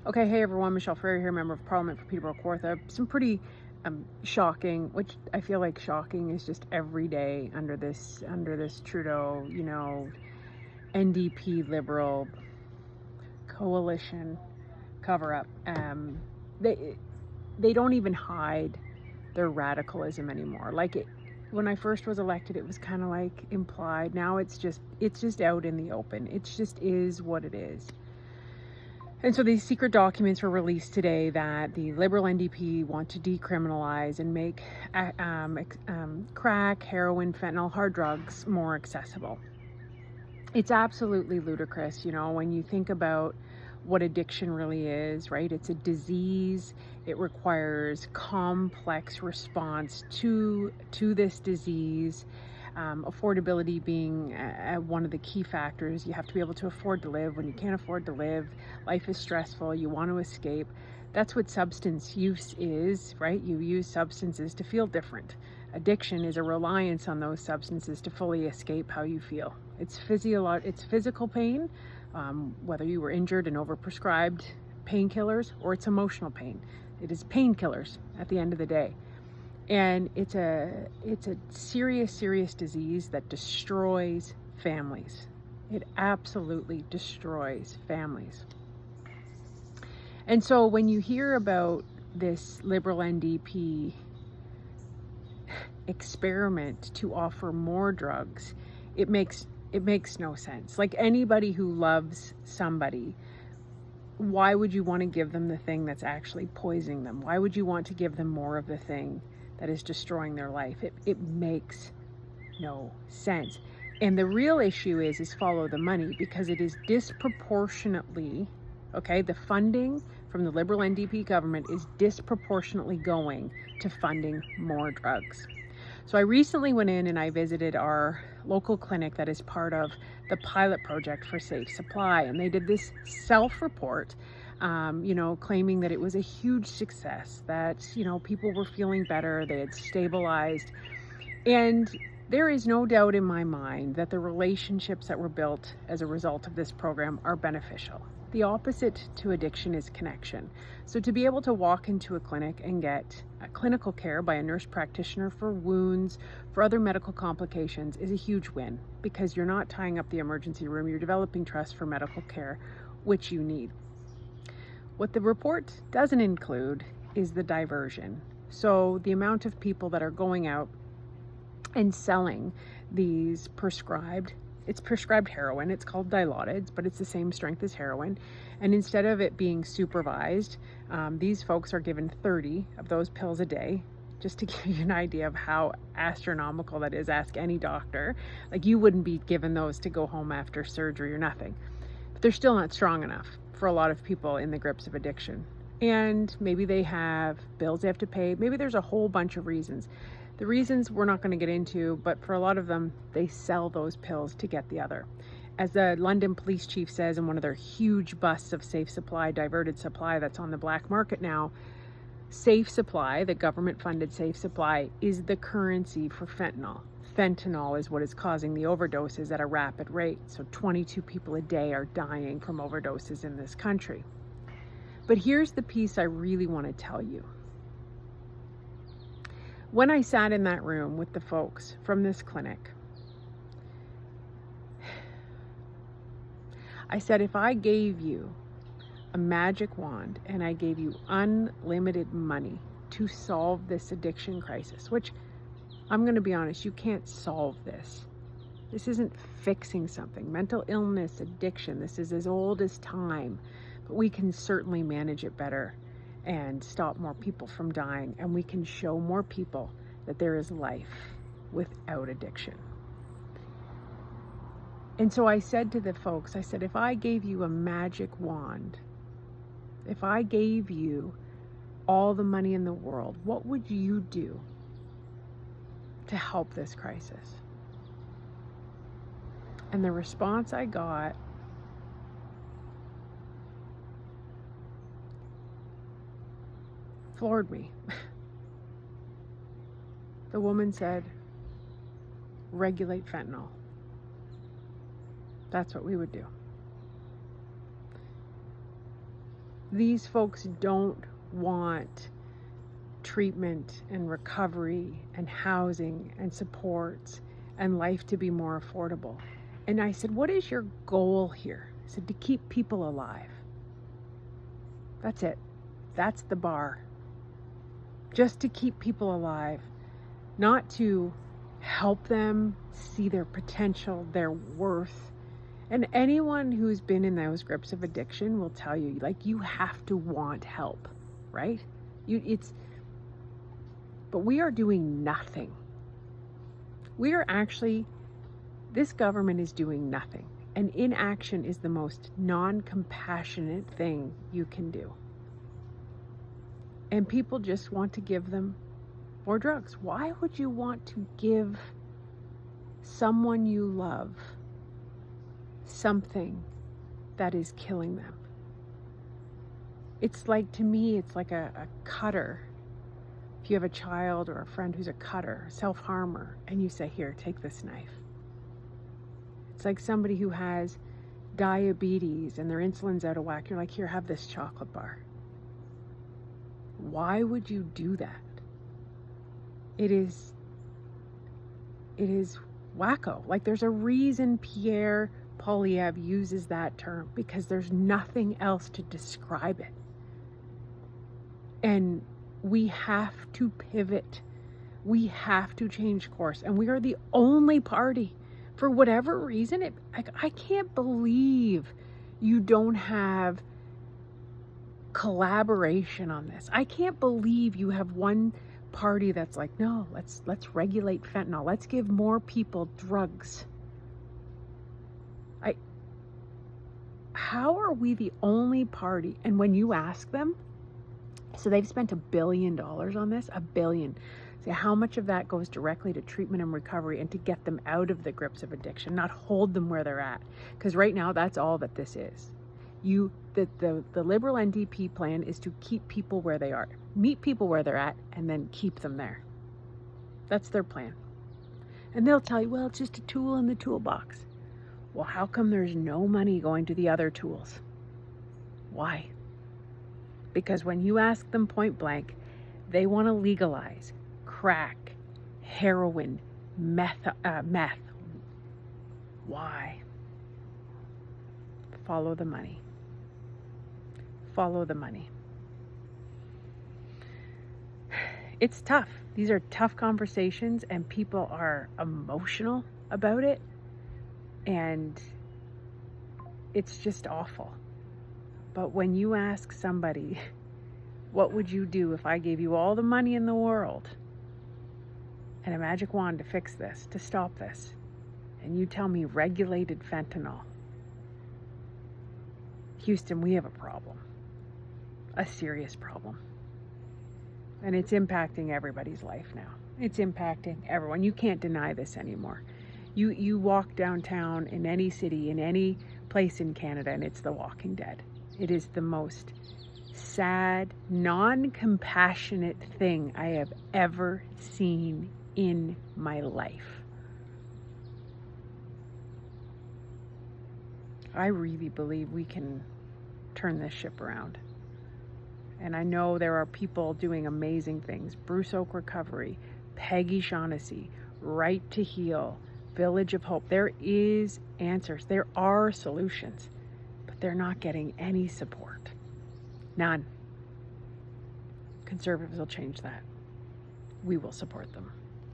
Okay, hey everyone, Michelle Ferrer here, Member of Parliament for Peterborough Kawartha. Some pretty shocking, which I feel like shocking is just every day under this Trudeau, NDP Liberal coalition cover up. They don't even hide their radicalism anymore. When I first was elected, it was kind of like implied. Now it's just out in the open. It just is what it is. And so these secret documents were released today that the Liberal NDP want to decriminalize and make crack, heroin, fentanyl, hard drugs more accessible. It's absolutely ludicrous, when you think about what addiction really is, right? It's a disease. It requires complex response to this disease. Affordability being one of the key factors. You have to be able to afford to live. When you can't afford to live, life is stressful, you want to escape. That's what substance use is, right? You use substances to feel different. Addiction is a reliance on those substances to fully escape how you feel. It's physical pain, whether you were injured and overprescribed painkillers, or it's emotional pain. It is painkillers at the end of the day. And it's a serious disease that destroys families. It absolutely destroys families. And so when you hear about this Liberal NDP experiment to offer more drugs, it makes no sense. Like, anybody who loves somebody, why would you want to give them the thing that's actually poisoning them? Why would you want to give them more of the thing that is destroying their life? It makes no sense. And the real issue is follow the money, because it is disproportionately, okay, the funding from the Liberal NDP government is disproportionately going to funding more drugs. So I recently went in and I visited our local clinic that is part of the pilot project for Safe Supply, and they did this self-report, claiming that it was a huge success, that, people were feeling better, they had stabilized. And there is no doubt in my mind that the relationships that were built as a result of this program are beneficial. The opposite to addiction is connection. So to be able to walk into a clinic and get clinical care by a nurse practitioner for wounds, for other medical complications, is a huge win, because you're not tying up the emergency room, you're developing trust for medical care, which you need. What the report doesn't include is the diversion. So the amount of people that are going out and selling these prescribed heroin. It's called Dilaudid, but it's the same strength as heroin. And instead of it being supervised, these folks are given 30 of those pills a day. Just to give you an idea of how astronomical that is, ask any doctor. Like, you wouldn't be given those to go home after surgery or nothing. But they're still not strong enough for a lot of people in the grips of addiction. And maybe they have bills they have to pay. Maybe there's a whole bunch of reasons. The reasons we're not going to get into, but for a lot of them, they sell those pills to get the other. As the London police chief says in one of their huge busts of Safe Supply, diverted supply that's on the black market now, Safe Supply, the government-funded Safe Supply, is the currency for fentanyl. Fentanyl is what is causing the overdoses at a rapid rate. So 22 people a day are dying from overdoses in this country. But here's the piece I really want to tell you. When I sat in that room with the folks from this clinic, I said, if I gave you a magic wand and I gave you unlimited money to solve this addiction crisis, which I'm going to be honest, you can't solve this. This isn't fixing something. Mental illness, addiction, this is as old as time, but we can certainly manage it better and stop more people from dying, and we can show more people that there is life without addiction. And so I said to the folks, I said, if I gave you a magic wand, if I gave you all the money in the world, what would you do to help this crisis? And the response I got floored me. The woman said, regulate fentanyl. That's what we would do. These folks don't want treatment and recovery and housing and supports and life to be more affordable. And I said, what is your goal here? I said, to keep people alive. That's it. That's the bar. Just to keep people alive, not to help them see their potential, their worth. And anyone who's been in those grips of addiction will tell you, like, you have to want help, right? But we are doing nothing. We are actually, this government is doing nothing. And inaction is the most non-compassionate thing you can do. And people just want to give them more drugs. Why would you want to give someone you love something that is killing them? It's like, to me, it's like a cutter. If you have a child or a friend who's a cutter, self-harmer, and you say, here, take this knife. It's like somebody who has diabetes and their insulin's out of whack. You're like, here, have this chocolate bar. Why would you do that? It is wacko. Like, there's a reason Pierre Poilievre uses that term, because there's nothing else to describe it. And we have to pivot. We have to change course. And we are the only party, for whatever reason. I can't believe you don't have collaboration on this. I can't believe you have one party that's like, no, let's regulate fentanyl. Let's give more people drugs. How are we the only party? And when you ask them, so they've spent $1 billion on this, $1 billion. So how much of that goes directly to treatment and recovery and to get them out of the grips of addiction, not hold them where they're at? Because right now, that's all that this is. The Liberal NDP plan is to keep people where they are, meet people where they're at, and then keep them there. That's their plan. And they'll tell you, well, it's just a tool in the toolbox. Well, how come there's no money going to the other tools? Why? Because when you ask them point blank, they want to legalize crack, heroin, meth. Why? Follow the money. Follow the money. It's tough. These are tough conversations, and people are emotional about it. And it's just awful. But when you ask somebody, what would you do if I gave you all the money in the world and a magic wand to fix this, to stop this? And you tell me regulated fentanyl. Houston, we have a problem. A serious problem. And it's impacting everybody's life now. It's impacting everyone. You can't deny this anymore. You walk downtown in any city, in any place in Canada, and it's The Walking Dead. It is the most sad, non-compassionate thing I have ever seen in my life. I really believe we can turn this ship around. And I know there are people doing amazing things. Bruce Oak Recovery, Peggy Shaughnessy, Right to Heal, Village of Hope. There is answers. There are solutions. But they're not getting any support. None. Conservatives will change that. We will support them.